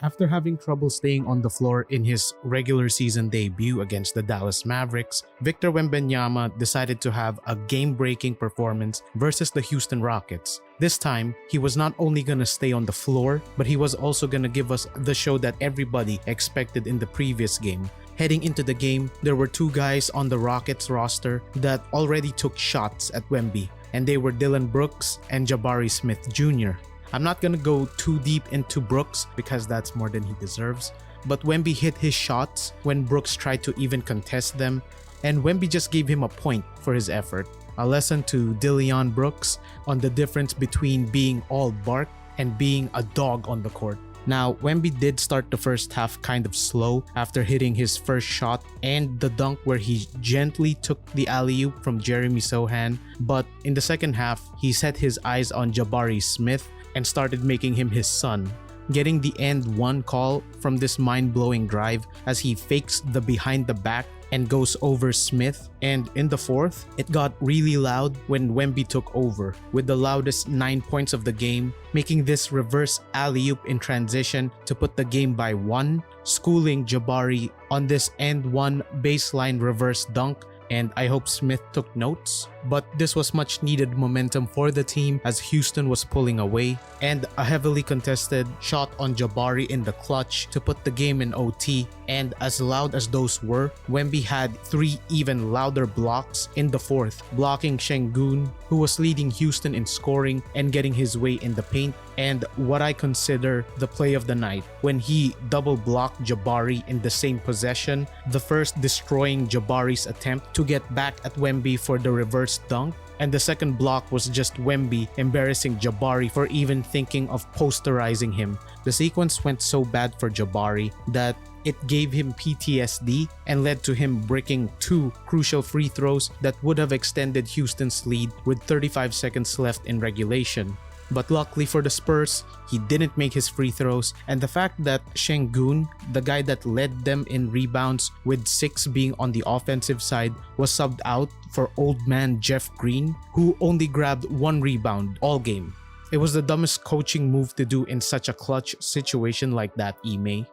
After having trouble staying on the floor in his regular season debut against the Dallas Mavericks, Victor Wembenyama decided to have a game-breaking performance versus the Houston Rockets. This time, he was not only gonna stay on the floor, but he was also gonna give us the show that everybody expected in the previous game. Heading into the game, there were two guys on the Rockets roster that already took shots at Wemby, and they were Dillon Brooks and Jabari Smith Jr. I'm not gonna go too deep into Brooks because that's more than he deserves, but Wemby hit his shots when Brooks tried to even contest them, and Wemby just gave him a point for his effort. A lesson to Dillon Brooks on the difference between being all bark and being a dog on the court. Now, Wemby did start the first half kind of slow after hitting his first shot and the dunk where he gently took the alley-oop from Jeremy Sohan, but in the second half, he set his eyes on Jabari Smith and started making him his son, getting the end one call from this mind-blowing drive as he fakes the behind the back and goes over Smith. And in the fourth, it got really loud when Wemby took over with the loudest 9 points of the game, making this reverse alley-oop in transition to put the game by 1, schooling Jabari on this end one baseline reverse dunk. And I hope Smith took notes. But this was much needed momentum for the team as Houston was pulling away, and a heavily contested shot on Jabari in the clutch to put the game in OT. And as loud as those were, Wemby had 3 even louder blocks in the fourth, blocking Şengün, who was leading Houston in scoring and getting his way in the paint. And what I consider the play of the night, when he double blocked Jabari in the same possession, the first destroying Jabari's attempt to get back at Wemby for the reverse dunk, and the second block was just Wemby embarrassing Jabari for even thinking of posterizing him. The sequence went so bad for Jabari that it gave him PTSD and led to him breaking 2 crucial free throws that would have extended Houston's lead with 35 seconds left in regulation. But luckily for the Spurs, he didn't make his free throws, and the fact that Şengün, the guy that led them in rebounds with 6 being on the offensive side, was subbed out for old man Jeff Green, who only grabbed 1 rebound all game. It was the dumbest coaching move to do in such a clutch situation like that, Ime.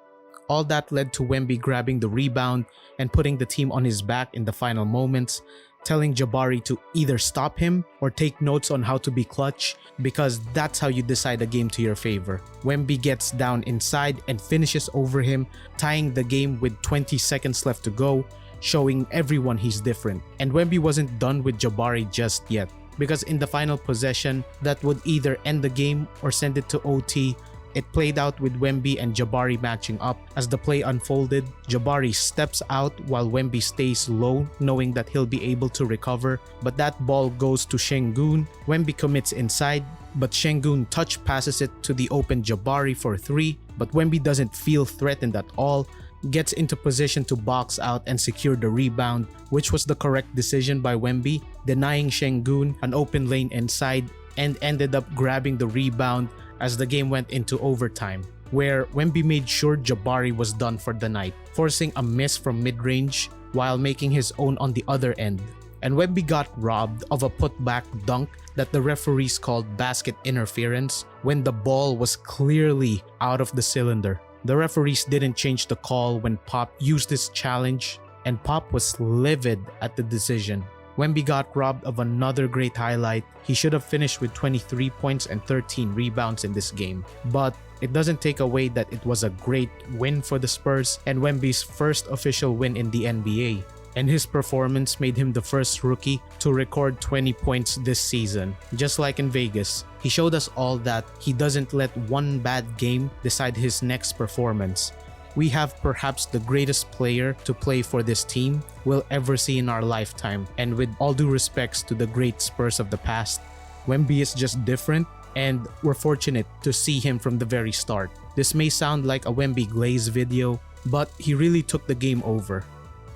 All that led to Wemby grabbing the rebound and putting the team on his back in the final moments, telling Jabari to either stop him or take notes on how to be clutch, because that's how you decide a game to your favor. Wemby gets down inside and finishes over him, tying the game with 20 seconds left to go, showing everyone he's different. And Wemby wasn't done with Jabari just yet, because in the final possession that would either end the game or send it to OT, it played out with Wemby and Jabari matching up. As the play unfolded, Jabari steps out while Wemby stays low, knowing that he'll be able to recover, but that ball goes to Şengün. Wemby commits inside, but Şengün touch passes it to the open Jabari for 3, but Wemby doesn't feel threatened at all, gets into position to box out and secure the rebound, which was the correct decision by Wemby, denying Şengün an open lane inside, and ended up grabbing the rebound as the game went into overtime, where Wemby made sure Jabari was done for the night, forcing a miss from mid-range while making his own on the other end. And Wemby got robbed of a putback dunk that the referees called basket interference when the ball was clearly out of the cylinder. The referees didn't change the call when Pop used his challenge, and Pop was livid at the decision. Wemby got robbed of another great highlight. He should have finished with 23 points and 13 rebounds in this game. But it doesn't take away that it was a great win for the Spurs and Wemby's first official win in the NBA. And his performance made him the first rookie to record 20 points this season. Just like in Vegas, he showed us all that he doesn't let one bad game decide his next performance. We have perhaps the greatest player to play for this team we'll ever see in our lifetime, and with all due respects to the great Spurs of the past, Wemby is just different, and we're fortunate to see him from the very start. This may sound like a Wemby Glaze video, but he really took the game over.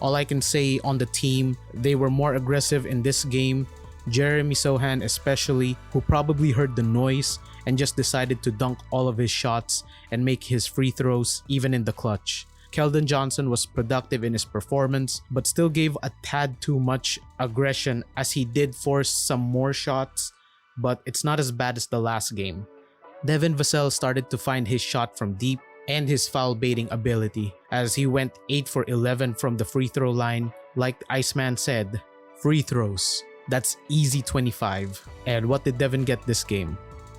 All I can say on the team, they were more aggressive in this game, Jeremy Sohan especially, who probably heard the noise and just decided to dunk all of his shots and make his free throws even in the clutch. Keldon Johnson was productive in his performance, but still gave a tad too much aggression as he did force some more shots, but it's not as bad as the last game. Devin Vassell started to find his shot from deep, and his foul baiting ability, as he went 8 for 11 from the free throw line. Like Iceman said, free throws, that's easy 25. And what did Devin get this game?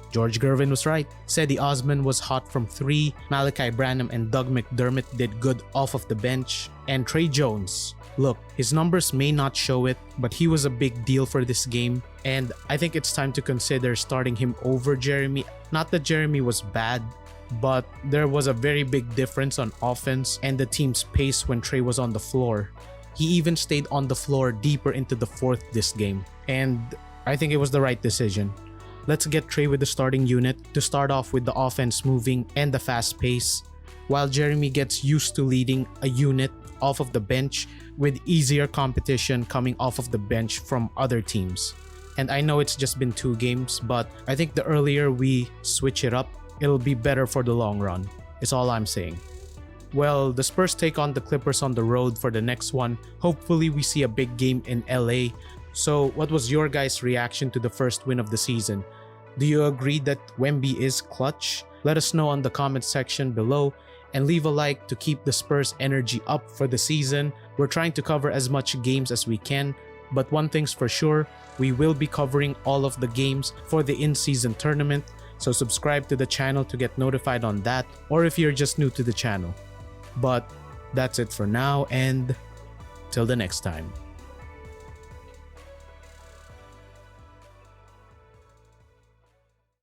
George Gervin was right. Cedi Osman was hot from 3, Malachi Branham and Doug McDermott did good off of the bench, and Trey Jones, look, his numbers may not show it, but he was a big deal for this game, and I think it's time to consider starting him over Jeremy. Not that Jeremy was bad, but there was a very big difference on offense and the team's pace when Trey was on the floor. He even stayed on the floor deeper into the fourth this game, and I think it was the right decision. Let's get Trey with the starting unit to start off with the offense moving and the fast pace, while Jeremy gets used to leading a unit off of the bench with easier competition coming off of the bench from other teams. And I know it's just been 2 games, but I think the earlier we switch it up, it'll be better for the long run, is all I'm saying. Well, the Spurs take on the Clippers on the road for the next one. Hopefully we see a big game in LA. So what was your guys' reaction to the first win of the season? Do you agree that Wemby is clutch? Let us know on the comment section below, and leave a like to keep the Spurs energy up for the season. We're trying to cover as much games as we can, but one thing's for sure, we will be covering all of the games for the in-season tournament, so subscribe to the channel to get notified on that, or if you're just new to the channel. But that's it for now, and till the next time.